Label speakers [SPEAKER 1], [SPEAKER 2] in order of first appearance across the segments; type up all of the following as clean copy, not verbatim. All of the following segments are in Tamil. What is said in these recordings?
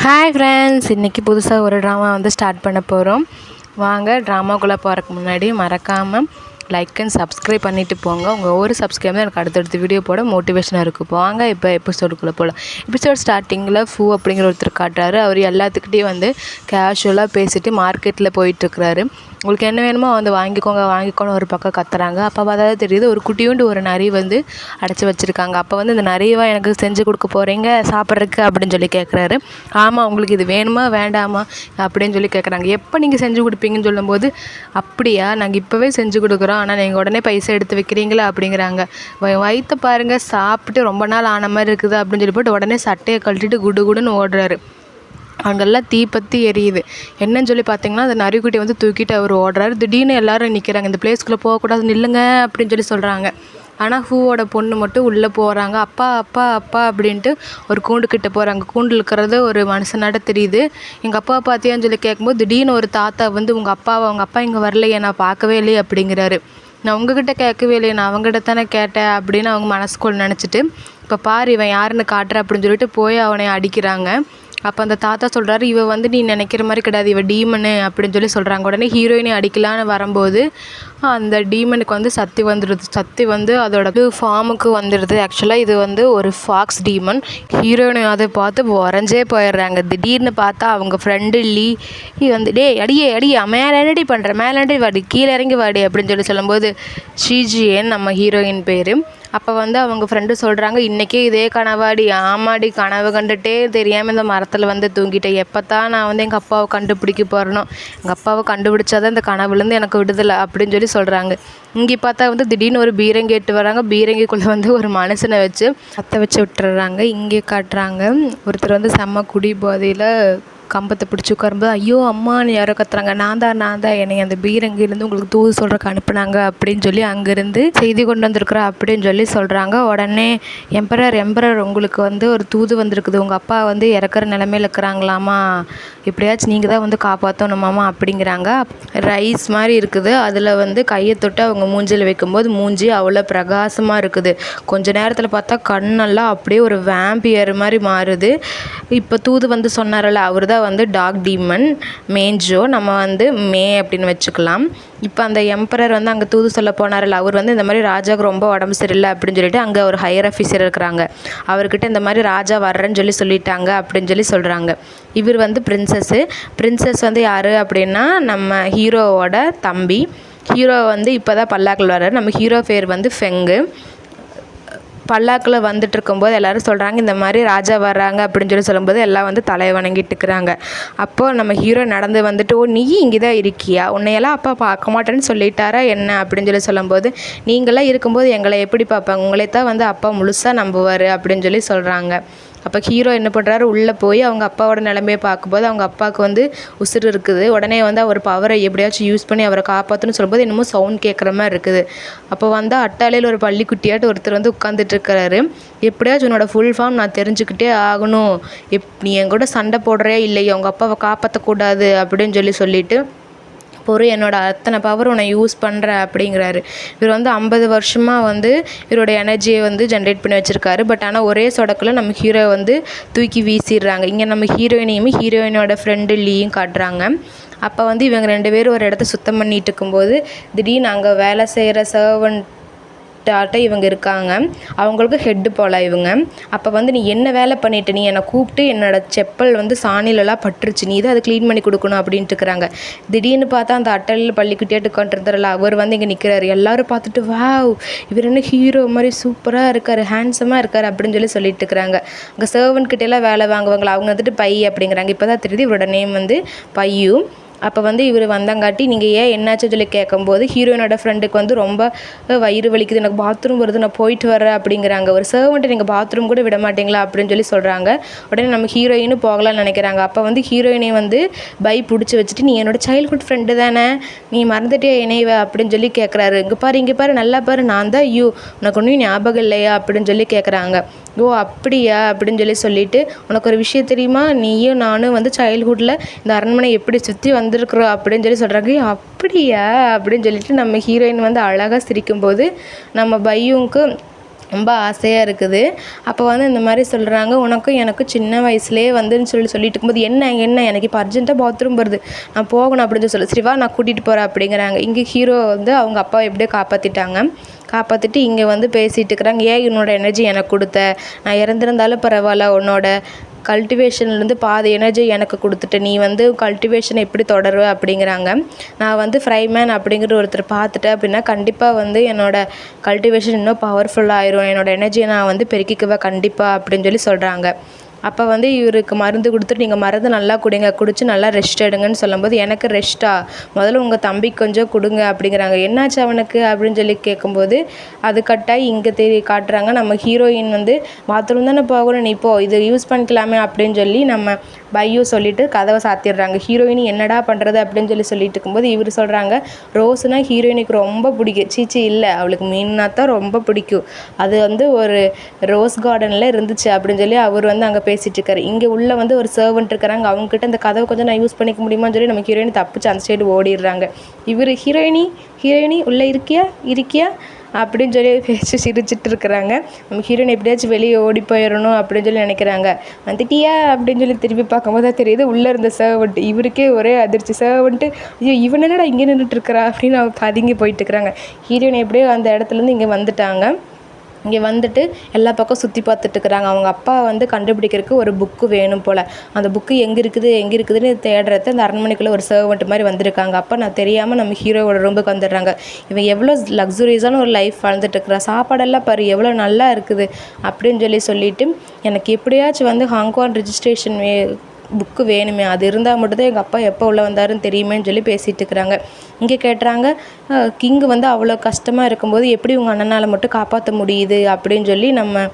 [SPEAKER 1] ஹாய் ஃப்ரெண்ட்ஸ், இன்றைக்கி புதுசாக ஒரு ட்ராமா ஸ்டார்ட் பண்ண போகிறோம். வாங்க, ட்ராமாக்குள்ளே போகிறதுக்கு முன்னாடி மறக்காமல் லைக் அண்ட் சப்ஸ்கிரைப் பண்ணிவிட்டு போங்க. உங்கள் ஒவ்வொரு சப்ஸ்கிரைப் தான் எனக்கு அடுத்தடுத்த வீடியோ போட மோட்டிவேஷனாக இருக்குது. வாங்க இப்போ எபிசோடுக்குள்ளே போகலாம். எபிசோட் ஸ்டார்டிங்கில் ஃபூ அப்படிங்கிற ஒருத்தர் காட்டுறாரு. அவர் எல்லாத்துக்கிட்டேயும் கேஷுவலாக பேசிட்டு மார்க்கெட்டில் போயிட்டுருக்கிறாரு. உங்களுக்கு என்ன வேணுமோ வாங்கிக்கோன்னு ஒரு பக்கம் கத்துறாங்க. அப்போ அதாவது தெரியுது, ஒரு குட்டியோண்டு ஒரு நரி அடைச்சி வச்சுருக்காங்க. அப்போ இந்த நரியவா எனக்கு செஞ்சு கொடுக்க போகிறீங்க சாப்பிட்றதுக்கு அப்படின்னு சொல்லி கேட்குறாரு. ஆமாம், உங்களுக்கு இது வேணுமா வேண்டாமா அப்படின்னு சொல்லி கேட்குறாங்க. எப்போ நீங்கள் செஞ்சு கொடுப்பீங்கன்னு சொல்லும்போது, அப்படியா, நாங்கள் இப்போவே செஞ்சு கொடுக்குறோம், ஆனால் நீங்கள் உடனே பைசா எடுத்து வைக்கிறீங்களா அப்படிங்கிறாங்க. வயிற்ற பாருங்கள், சாப்பிட்டு ரொம்ப நாள் ஆன மாதிரி இருக்குது அப்படின்னு சொல்லி போட்டு உடனே சட்டையை கழட்டிட்டு குடுன்னு ஓடுறாரு. அங்கெல்லாம் தீப்பற்றி எரியுது. என்னன்னு சொல்லி பார்த்தீங்கன்னா, அந்த நரிக்குட்டியை தூக்கிட்டு அவர் ஓடுறாரு. திடீர்னு எல்லோரும் நிற்கிறாங்க. இந்த பிளேஸ்க்குள்ளே போகக்கூடாது, நில்லுங்க அப்படின்னு சொல்லி சொல்கிறாங்க. ஆனால் ஹூவோட பொண்ணு மட்டும் உள்ளே போகிறாங்க. அப்பா அப்பா அப்பா அப்படின்ட்டு ஒரு கூண்டுக்கிட்ட போகிறாங்க. கூண்டில் இருக்கிறது ஒரு மனுஷனாட்ட தெரியுது. எங்கள் அப்பா பார்த்தியான்னு சொல்லி கேட்கும்போது, திடீர்னு ஒரு தாத்தா உங்கள் அப்பா இங்கே வரலையே, நான் பார்க்கவே இல்லையே அப்படிங்கிறாரு. நான் உங்ககிட்ட கேட்கவே இல்லையே, நான் அவங்ககிட்ட தானே கேட்டேன் அப்படின்னு அவங்க மனசுக்குள்ள நினச்சிட்டு, இப்போ பாரு இவன் யாருன்னு காட்டுற அப்படின்னு சொல்லிட்டு போய் அவனை அடிக்கிறாங்க. அப்போ அந்த தாத்தா சொல்கிறாரு, இவ நீ நினைக்கிற மாதிரி கிடையாது, இவ டீமனு அப்படின்னு சொல்லி சொல்கிறாங்க. உடனே ஹீரோயினை அடிக்கலான்னு வரும்போது அந்த டீமனுக்கு சக்தி வந்துடுது. சக்தி அதோட ஃபார்முக்கு வந்துடுது. ஆக்சுவலாக இது ஒரு ஃபாக்ஸ் டீமன். ஹீரோயினை அதை பார்த்து உறைஞ்சே போயிடுறாங்க. திடீர்னு பார்த்தா அவங்க ஃப்ரெண்டு லீ டே அடியே மேலே பண்ணுற மேலே வாடி, கீழே இறங்கி வாடி அப்படின்னு சொல்லும்போது, ஷீஜியன் நம்ம ஹீரோயின் பேர். அப்போ அவங்க ஃப்ரெண்டு சொல்கிறாங்க, இன்றைக்கே இதே கனவாடி. ஆமாடி, கனவு கண்டுகிட்டே தெரியாமல் இந்த மரத்தில் தூங்கிட்டேன். எப்போ தான் நான் எங்கள் அப்பாவை கண்டுபிடிக்க போகிறனோ, எங்கள் அப்பாவை கண்டுபிடிச்சாதான் இந்த கனவுலேருந்து எனக்கு விடுதலை அப்படின்னு சொல்லி சொல்கிறாங்க. இங்கே பார்த்தா திடீர்னு ஒரு பீரங்கி எட்டு வராங்க. பீரங்கிக்குள்ளே ஒரு மனுஷனை வச்சு கத்த வச்சு விட்டுறாங்க. இங்கே காட்டுறாங்க, ஒருத்தர் செம்ம குடி போதையில் கம்பத்தை பிடிச்சி உட்காரும்போது, ஐயோ அம்மான்னு யாரோ கத்துறாங்க. நான் தான் என்னை அந்த பீரங்கிலேருந்து உங்களுக்கு தூது சொல்கிறக்கு அனுப்புனாங்க அப்படின்னு சொல்லி அங்கேருந்து செய்தி கொண்டு வந்திருக்குறோம் அப்படின்னு சொல்லி சொல்கிறாங்க. உடனே எம்பரர் உங்களுக்கு ஒரு தூது வந்திருக்குது, உங்கள் அப்பா இறக்குற நிலமையில் இருக்கிறாங்களாமா, எப்படியாச்சும் நீங்கள் தான் காப்பாற்றணுமாமா அப்படிங்கிறாங்க. ரைஸ் மாதிரி இருக்குது, அதில் கையை தொட்டு அவங்க மூஞ்சில் வைக்கும்போது மூஞ்சி அவ்வளோ பிரகாசமாக இருக்குது. கொஞ்ச நேரத்தில் பார்த்தா கண்ணெல்லாம் அப்படியே ஒரு வேம்பியர் மாதிரி மாறுது. இப்போ தூது சொன்னார்ல, அவர் தான் டாக் டீமன் மேஞ்சோ, நம்ம மே அப்படின்னு வச்சுக்கலாம். இப்போ அந்த எம்பரர் அங்கே தூது சொல்ல போனார்ல, அவர் இந்த மாதிரி ராஜாவுக்கு ரொம்ப உடம்பு சரியில்லை அப்படின்னு சொல்லிட்டு அங்கே ஒரு ஹையர் ஆஃபீஸர் இருக்கிறாங்க. அவர்கிட்ட இந்த மாதிரி ராஜா வர்றேன்னு சொல்லிட்டாங்க அப்படின்னு சொல்கிறாங்க. இவர் பிரின்சஸ் யார் அப்படின்னா நம்ம ஹீரோவோட தம்பி. ஹீரோ இப்போ தான் பல்லாக்கில் வர்றாரு. நம்ம ஹீரோ பேர் ஃபெங்கு. பல்லாக்கில் இருக்கும்போது எல்லோரும் சொல்கிறாங்க, இந்த மாதிரி ராஜா வர்றாங்க அப்படின்னு சொல்லும்போது எல்லாம் தலையை வணங்கிட்டு இருக்கிறாங்க. அப்போது நம்ம ஹீரோ நடந்து ஓ நீ இங்கே தான் இருக்கியா, உன்னையெல்லாம் அப்பா பார்க்க மாட்டேன்னு சொல்லிட்டாரா என்ன அப்படின்னு சொல்லும்போது, நீங்களாம் இருக்கும்போது எங்களை எப்படி பார்ப்பாங்க, உங்களை தான் அப்பா முழுசாக நம்புவார் அப்படின்னு சொல்கிறாங்க. அப்போ ஹீரோ என்ன பண்ணுறாரு, உள்ளே போய் அவங்க அப்பாவோட நிலைமையை பார்க்கும்போது அவங்க அப்பாவுக்கு உசுறு இருக்குது. உடனே அவர் பவரை எப்படியாச்சும் யூஸ் பண்ணி அவரை காப்பாற்றணும்னு சொல்லும்போது என்னமோ சவுண்ட் கேட்குற மாதிரி இருக்குது. அப்போ அட்டாலையில் ஒரு பள்ளிக்குட்டியாட்டு ஒருத்தர் உட்காந்துட்டு இருக்கிறாரு. எப்படியாச்சும் உன்னோட ஃபுல் ஃபார்ம் நான் தெரிஞ்சுக்கிட்டே ஆகணும், நீ என் கூட சண்டை போடுறே இல்லையோ, அவங்க அப்பாவை காப்பாற்றக்கூடாது அப்படின்னு சொல்லிட்டு பொறு, என்னோட அத்தனை பவர் உன்னை யூஸ் பண்ணுற அப்படிங்கிறாரு. இவர் 50 வருஷமாக இவரோட எனர்ஜியை ஜென்ரேட் பண்ணி வச்சுருக்காரு. பட் ஆனால் ஒரே சொடக்கில் நம்ம ஹீரோ தூக்கி வீசிடுறாங்க. இங்கே நம்ம ஹீரோயினையும் ஹீரோயினோட ஃப்ரெண்டு லீயும் காட்டுறாங்க. அப்போ இவங்க 2 பேரும் ஒரு இடத்த சுத்தம் பண்ணிட்டு இருக்கும்போது திடீர்னு அங்கே வேலை செய்கிற சர்வன்ட் இவங்க இருக்காங்க. அவங்களுக்கு ஹெட்டு போல இவங்க. அப்போ நீ என்ன வேலை பண்ணிட்டு, நீ என்னை கூப்பிட்டு என்னோட செப்பல் சாணிலெல்லாம் பட்டுருச்சு, நீ தான் அதை க்ளீன் பண்ணி கொடுக்கணும் அப்படின்ட்டு இருக்கிறாங்க. திடீர்னு பார்த்தா அந்த அட்டலில் பள்ளிக்குட்டியாட்டு உட்காந்துருந்தார்ல, அவர் இங்கே நிற்கிறாரு. எல்லோரும் பார்த்துட்டு வாவ், இவர் என்ன ஹீரோ மாதிரி சூப்பராக இருக்கார், ஹேண்ட்ஸமாக இருக்கார் அப்படின்னு சொல்லிட்டு இருக்கிறாங்க. அங்கே சர்வன்ட்கிட்டலாம் வேலை வாங்குவாங்களா, அவங்க பை அப்படிங்கிறாங்க. இப்போ தான் தெரியுது இவரோட நேம் பையு. அப்போ இவர் வந்தங்காட்டி நீங்கள் ஏன் என்னாச்சு சொல்லி கேட்கும்போது, ஹீரோயினோட ஃப்ரெண்டுக்கு ரொம்ப வயிறு வலிக்குது, எனக்கு பாத்ரூம் வருது, நான் போயிட்டு வரேன் அப்படிங்கிறாங்க. ஒரு சர்வெண்ட்டை நீங்கள் பாத்ரூம் கூட விட மாட்டீங்களா அப்படின்னு சொல்கிறாங்க. உடனே நம்ம ஹீரோயினும் போகலான்னு நினைக்கிறாங்க. அப்போ ஹீரோயினை பை பிடிச்சி வச்சுட்டு, நீ என்னோட சைல்ட்ஹுட் ஃப்ரெண்டு தானே, நீ மறந்துட்டே இணைவ அப்படின்னு கேட்குறாரு. இங்கே பாரு நல்லா பாரு, நான் தான் உனக்கு ஒன்றும் ஞாபகம் இல்லையா அப்படின்னு கேட்குறாங்க. ஓ அப்படியா அப்படின்னு சொல்லிட்டு, உனக்கு ஒரு விஷயம் தெரியுமா, நீயும் நானும் சைல்ட்ஹுட்டில் இந்த அரண்மனை எப்படி சுற்றி வந்திருக்கிறோம் அப்படின்னு சொல்கிறாங்க. அப்படியா அப்படின்னு சொல்லிட்டு நம்ம ஹீரோயின் அழகாக சிரிக்கும்போது நம்ம பையுவுக்கு ரொம்ப ஆசையாக இருக்குது. அப்போ வந்து இந்த மாதிரி சொல்கிறாங்க, உனக்கும் எனக்கும் சின்ன வயசுலேயே வந்துன்னு சொல்லிட்டு இருக்கும்போது என்ன எனக்கு இப்போ அர்ஜென்ட்டாக பாத்ரூம் வருது, நான் போகணும் அப்படின்னு சொல்லி சரி வா நான் கூட்டிகிட்டு போகிறேன் அப்படிங்கிறாங்க. இங்கே ஹீரோ வந்து அவங்க அப்பாவை எப்படியோ காப்பாற்றிட்டு இங்கே வந்து பேசிகிட்டு இருக்கிறாங்க. ஏன் என்னோட எனர்ஜி எனக்கு கொடுத்த, நான் இறந்துருந்தாலும் பரவாயில்ல, உன்னோட கல்டிவேஷன்லேருந்து பாதி எனர்ஜி எனக்கு கொடுத்துட்டு நீ வந்து கல்டிவேஷனை எப்படி தொடருவ அப்படிங்கிறாங்க. நான் வந்து ஃப்ரைமேன் அப்படிங்கிற ஒருத்தர் பார்த்துட்டேன் அப்படின்னா கண்டிப்பாக வந்து என்னோடய கல்டிவேஷன் இன்னும் பவர்ஃபுல்லாகிடும், என்னோடய எனர்ஜியை நான் வந்து பெருக்கிக்குவேன் கண்டிப்பாக அப்படின்னு சொல்லி சொல்கிறாங்க. அப்போ வந்து இவருக்கு மருந்து கொடுத்துட்டு நீங்கள் மருந்து நல்லா குடிச்சு நல்லா ரெஸ்ட் எடுங்கன்னு சொல்லும்போது எனக்கு ரெஸ்ட்டா, முதல்ல உங்கள் தம்பிக்கு கொஞ்சம் கொடுங்க அப்படிங்கிறாங்க. என்னாச்சு அவனுக்கு அப்படின்னு சொல்லி கேட்கும்போது அது கட்டாயி இங்கே காட்டுறாங்க. நம்ம ஹீரோயின் வந்து பாத்ரூம் தானே போகணும், நீ போ, இது யூஸ் பண்ணிக்கலாமே அப்படின்னு சொல்லி நம்ம பையு சொல்லிவிட்டு கதவை சாத்திடுறாங்க. ஹீரோயின் என்னடா பண்ணுறது அப்படின்னு சொல்லிட்டு இருக்கும்போது இவர் சொல்கிறாங்க, ரோஸுனால் ஹீரோயினுக்கு ரொம்ப பிடிக்கும். சீச்சி இல்லை, அவளுக்கு மீன்னா தான் ரொம்ப பிடிக்கும், அது வந்து ஒரு ரோஸ் கார்டனில் இருந்துச்சு அப்படின்னு சொல்லி அவர் வந்து அங்கே பேசிகிட்டு இருக்காரு. இங்கே உள்ளே வந்து ஒரு சர்வெண்ட் இருக்கிறாங்க, அவங்ககிட்ட இந்த கதவை கொஞ்சம் நான் யூஸ் பண்ணிக்க முடியுமான்னு சொல்லி நம்ம ஹீரோயின் தப்பிச்சு அந்த சைடு ஓடிடுறாங்க. இவர் ஹீரோயினி உள்ளே இருக்கியா அப்படின்னு சொல்லி பேசி சிரிச்சிட்டு இருக்கிறாங்க. நம்ம ஹீரோயின் எப்படியாச்சும் வெளியே ஓடி போயிடணும் அப்படின்னு சொல்லி நினைக்கிறாங்க. வந்துட்டியா அப்படின்னு சொல்லி திரும்பி பார்க்கும்போது தான் தெரியுது உள்ளே இருந்த சர்வெண்ட். இவருக்கே ஒரே அதிர்ச்சி. சர்வெண்ட்டு ஐயோ இவன் என்னடா இங்கே நின்றுட்டு இருக்கிறா அப்படின்னு அவங்க பதுங்கி போயிட்டு இருக்கிறாங்க. ஹீரோயின் எப்படியோ அந்த இடத்துலேருந்து இங்கே வந்துட்டாங்க. இங்கே வந்துட்டு எல்லா பக்கம் சுற்றி பார்த்துட்ருக்குறாங்க. அவங்க அப்பா வந்து கண்டுபிடிக்கிறதுக்கு ஒரு புக்கு வேணும் போல். அந்த புக்கு எங்கே இருக்குதுன்னு தேடுறது அந்த அரண்மனைக்குள்ளே ஒரு சர்வெண்ட் மாதிரி வந்திருக்காங்க. அப்போ நான் தெரியாமல் நம்ம ஹீரோவோட ரூமுக்கு வந்துடுறாங்க. இவன் எவ்வளோ லக்ஸுரியஸான ஒரு லைஃப் வாழ்ந்துட்டுருக்குறா, சாப்பாடெல்லாம் பாரு எவ்வளோ நல்லா இருக்குது அப்படின்னு சொல்லிட்டு எனக்கு எப்படியாச்சும் வந்து ஹாங்காங் ரிஜிஸ்ட்ரேஷன் புக்கு வேணுமே, அது இருந்தால் மட்டும்தான் எங்கள் அப்பா எப்போ உள்ளே வந்தாருன்னு தெரியுமேன்னு சொல்லி பேசிகிட்டு இருக்கிறாங்க. இங்கே கேட்டுறாங்க, கிங்கு வந்து அவ்வளோ கஷ்டமாக இருக்கும்போது எப்படி உங்கள் அண்ணனால் மட்டும் காப்பாற்ற முடியுது அப்படின்னு சொல்லி நம்ம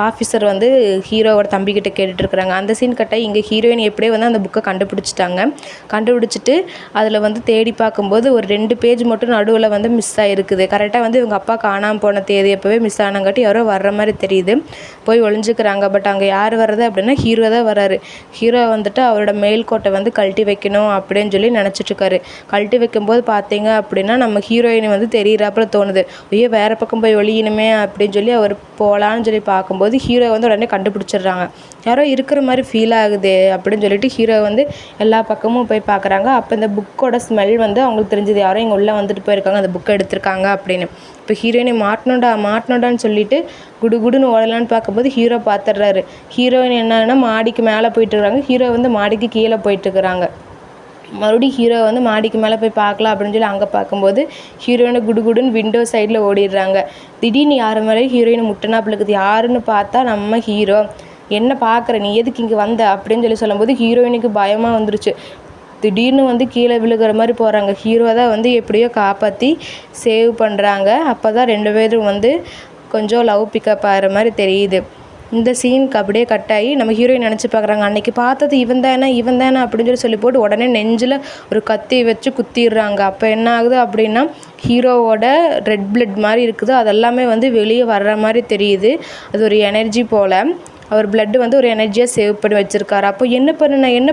[SPEAKER 1] ஆஃபீஸர் வந்து ஹீரோவோட தம்பிக்கிட்ட கேட்டுட்ருக்குறாங்க. அந்த சீன் கட்டாக இங்கே ஹீரோயின் எப்படியே வந்து அந்த புக்கை கண்டுபிடிச்சிட்டு அதில் வந்து தேடி பார்க்கும்போது ஒரு 2 பேஜ் மட்டும் நடுவில் வந்து மிஸ் ஆகிருக்குது. கரெக்டாக வந்து இவங்க அப்பா காணாமல் போன தேதி அப்போவே மிஸ் ஆனங்காட்டி யாரோ வர்ற மாதிரி தெரியுது. போய் ஒளிஞ்சுக்கிறாங்க. பட் அங்கே யார் வர்றது அப்படின்னா ஹீரோ தான் வராரு. ஹீரோ வந்துட்டு அவரோட மேல் கோட்டை வந்து கழட்டி வைக்கணும் அப்படின்னு சொல்லி நினச்சிட்ருக்காரு. கழட்டி வைக்கும்போது பார்த்தீங்க அப்படின்னா நம்ம ஹீரோயினை வந்து தெரியிறாப்புல தோணுது. ஐயோ வேறு பக்கம் போய் ஒளியணுமே அப்படின்னு சொல்லி அவர் போகலான்னு சொல்லி பார்க்கும்போது ஹீரோ வந்து உடனே கண்டுபிடிச்சிடுறாங்க. யாரோ இருக்கிற மாதிரி ஃபீல் ஆகுது அப்படின்னு சொல்லிட்டு ஹீரோ வந்து எல்லா பக்கமும் போய் பார்க்குறாங்க. அப்போ இந்த புக்கோட ஸ்மெல் வந்து அவங்களுக்கு தெரிஞ்சது, யாரோ இங்கே உள்ளே வந்துட்டு போயிருக்காங்க, அந்த புக்கை எடுத்திருக்காங்க அப்படின்னு. இப்போ ஹீரோயினை மாட்டணுண்டான்னு சொல்லிட்டு குடுன்னு ஓடலான்னு பார்க்கும்போது ஹீரோ பார்த்துடுறாரு. ஹீரோயின் என்னன்னா மாடிக்கு மேலே போயிட்டுருக்காங்க, ஹீரோ வந்து மாடிக்கு கீழே போயிட்டுருக்குறாங்க. மறுபடியும் ஹீரோ வந்து மாடிக்கு மேலே போய் பார்க்கலாம் அப்படின்னு சொல்லி அங்கே பார்க்கும்போது ஹீரோயினை குடுன்னு விண்டோ சைடில் ஓடிடுறாங்க. திடீர்னு யார் மேலேயும் ஹீரோயினை முட்டினாப்புல இருக்குது. யாருன்னு பார்த்தா நம்ம ஹீரோ. என்ன பார்க்குற, நீ எதுக்கு இங்கே வந்த அப்படின்னு சொல்லும்போது ஹீரோயினுக்கு பயமாக வந்துருச்சு. திடீர்னு வந்து கீழே விழுகிற மாதிரி போகிறாங்க. ஹீரோ தான் வந்து எப்படியோ காப்பாற்றி சேவ் பண்ணுறாங்க. அப்போ தான் 2 பேரும் வந்து கொஞ்சம் லவ் பிக்கப் ஆகிற மாதிரி தெரியுது. இந்த சீனுக்கு அப்படியே கட்டாகி நம்ம ஹீரோயின் நினச்சி பார்க்குறாங்க, அன்றைக்கி பார்த்தது இவன் தானே அப்படின்னு சொல்லி போட்டு உடனே நெஞ்சில் ஒரு கத்தி வச்சு குத்திடுறாங்க. அப்போ என்ன ஆகுது அப்படின்னா ஹீரோவோட ரெட் பிளட் மாதிரி இருக்குது, அதெல்லாமே வந்து வெளியே வர்ற மாதிரி தெரியுது. அது ஒரு எனர்ஜி போல். அவர் பிளட்டு வந்து ஒரு எனர்ஜியாக சேவ் பண்ணி வச்சுருக்காரு. அப்போ என்ன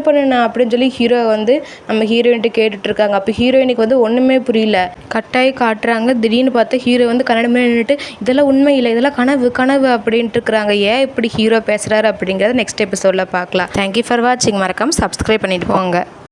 [SPEAKER 1] பண்ணுனா அப்படின்னு சொல்லி ஹீரோ வந்து நம்ம ஹீரோயின்ட்டு கேட்டுட்ருக்காங்க. அப்போ ஹீரோயினுக்கு வந்து ஒன்றுமே புரியல. கட்டாயி காட்டுறாங்க. திடீர்னு பார்த்தா ஹீரோ வந்து கண்ணாடி நின்றுட்டு இதெல்லாம் உண்மை இல்லை, இதெல்லாம் கனவு அப்படின்ட்டு இருக்கிறாங்க. ஏன் இப்படி ஹீரோ பேசுகிறாரு அப்படிங்கிறத நெக்ஸ்ட் எபிசோடில் பார்க்கலாம். தேங்க்யூ ஃபார் வாட்சிங். மறக்காமல் சப்ஸ்கிரைப் பண்ணிட்டு போங்க.